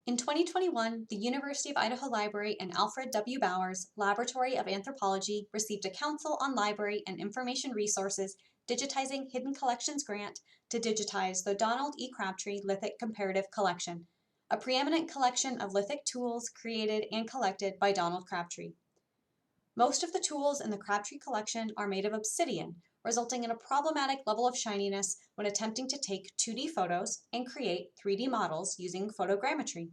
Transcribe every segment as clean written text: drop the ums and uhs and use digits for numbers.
In 2021, the University of Idaho Library and Alfred W. Laboratory of Anthropology received a Council on Library and Information Resources Digitizing Hidden Collections grant to digitize the Donald E. Crabtree Lithic Comparative Collection, a preeminent collection of lithic tools created and collected by Donald Crabtree. Most of the tools in the Crabtree collection are made of obsidian, resulting in a problematic level of shininess when attempting to take 2D photos and create 3D models using photogrammetry.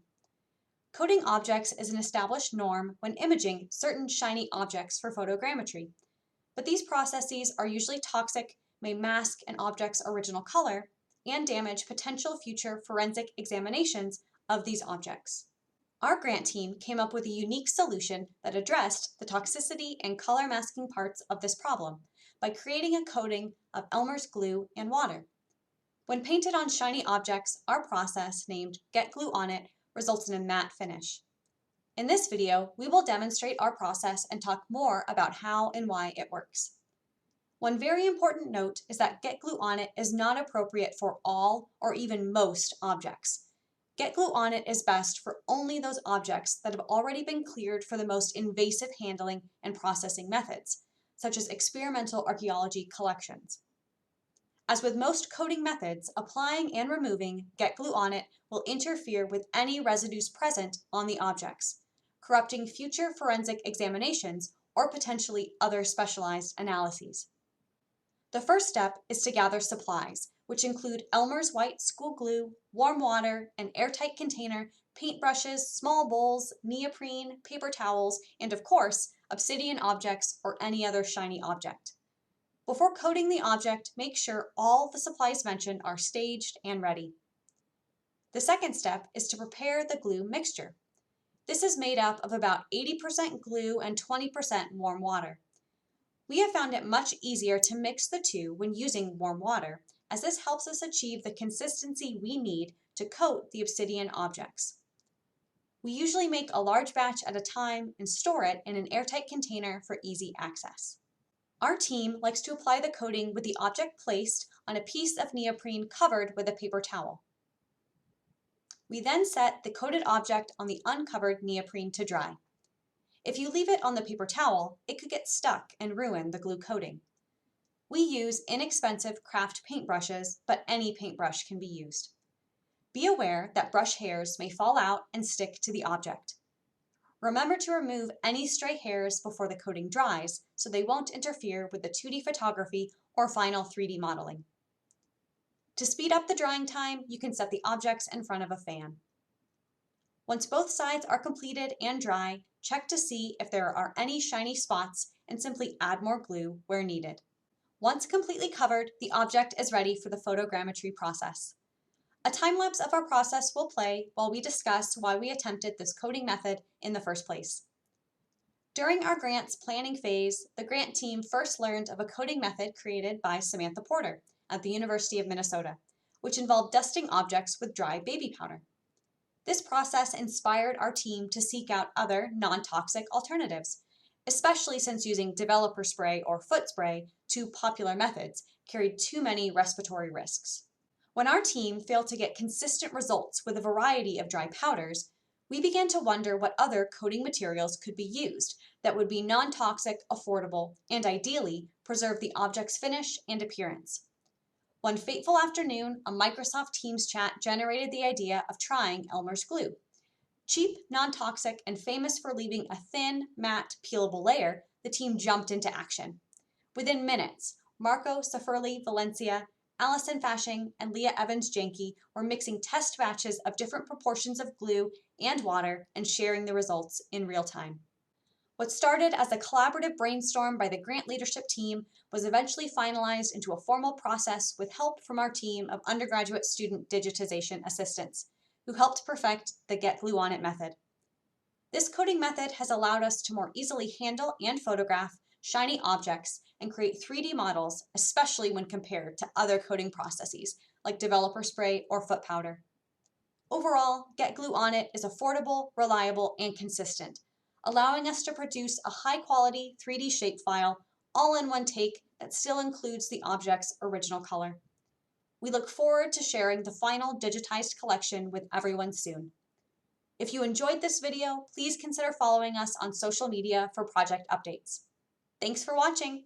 Coding objects is an established norm when imaging certain shiny objects for photogrammetry, but these processes are usually toxic, may mask an object's original color, and damage potential future forensic examinations of these objects. Our grant team came up with a unique solution that addressed the toxicity and color masking parts of this problem by creating a coating of Elmer's glue and water. When painted on shiny objects, our process, named Get Glue On It, results in a matte finish. In this video, we will demonstrate our process and talk more about how and why it works. One very important note is that Get Glue On It is not appropriate for all or even most objects. Get Glue On It is best for only those objects that have already been cleared for the most invasive handling and processing methods, such as experimental archaeology collections. As with most coating methods, applying and removing Get Glue On It will interfere with any residues present on the objects, corrupting future forensic examinations or potentially other specialized analyses. The first step is to gather supplies, which include Elmer's white school glue, warm water, an airtight container, paintbrushes, small bowls, neoprene, paper towels, and of course, obsidian objects or any other shiny object. Before coating the object, make sure all the supplies mentioned are staged and ready. The second step is to prepare the glue mixture. This is made up of about 80% glue and 20% warm water. We have found it much easier to mix the two when using warm water, as this helps us achieve the consistency we need to coat the obsidian objects. We usually make a large batch at a time and store it in an airtight container for easy access. Our team likes to apply the coating with the object placed on a piece of neoprene covered with a paper towel. We then set the coated object on the uncovered neoprene to dry. If you leave it on the paper towel, it could get stuck and ruin the glue coating. We use inexpensive craft paintbrushes, but any paintbrush can be used. Be aware that brush hairs may fall out and stick to the object. Remember to remove any stray hairs before the coating dries so they won't interfere with the 2D photography or final 3D modeling. To speed up the drying time, you can set the objects in front of a fan. Once both sides are completed and dry, check to see if there are any shiny spots and simply add more glue where needed. Once completely covered, the object is ready for the photogrammetry process. A time lapse of our process will play while we discuss why we attempted this coating method in the first place. During our grant's planning phase, the grant team first learned of a coating method created by Samantha Porter at the University of Minnesota, which involved dusting objects with dry baby powder. This process inspired our team to seek out other non-toxic alternatives, especially since using developer spray or foot spray, two popular methods, carried too many respiratory risks. When our team failed to get consistent results with a variety of dry powders, we began to wonder what other coating materials could be used that would be non-toxic, affordable, and ideally preserve the object's finish and appearance. One fateful afternoon, a Microsoft Teams chat generated the idea of trying Elmer's glue. Cheap, non-toxic, and famous for leaving a thin, matte, peelable layer, the team jumped into action. Within minutes, Marco Safurli Valencia, Allison Fashing, and Leah Evans-Janke were mixing test batches of different proportions of glue and water and sharing the results in real time. What started as a collaborative brainstorm by the grant leadership team was eventually finalized into a formal process with help from our team of undergraduate student digitization assistants, who helped perfect the Get Glue On It method. This coating method has allowed us to more easily handle and photograph shiny objects and create 3D models, especially when compared to other coating processes like developer spray or foot powder. Overall, Get Glue On It is affordable, reliable, and consistent, allowing us to produce a high-quality 3D shapefile all in one take that still includes the object's original color. We look forward to sharing the final digitized collection with everyone soon. If you enjoyed this video, please consider following us on social media for project updates. Thanks for watching.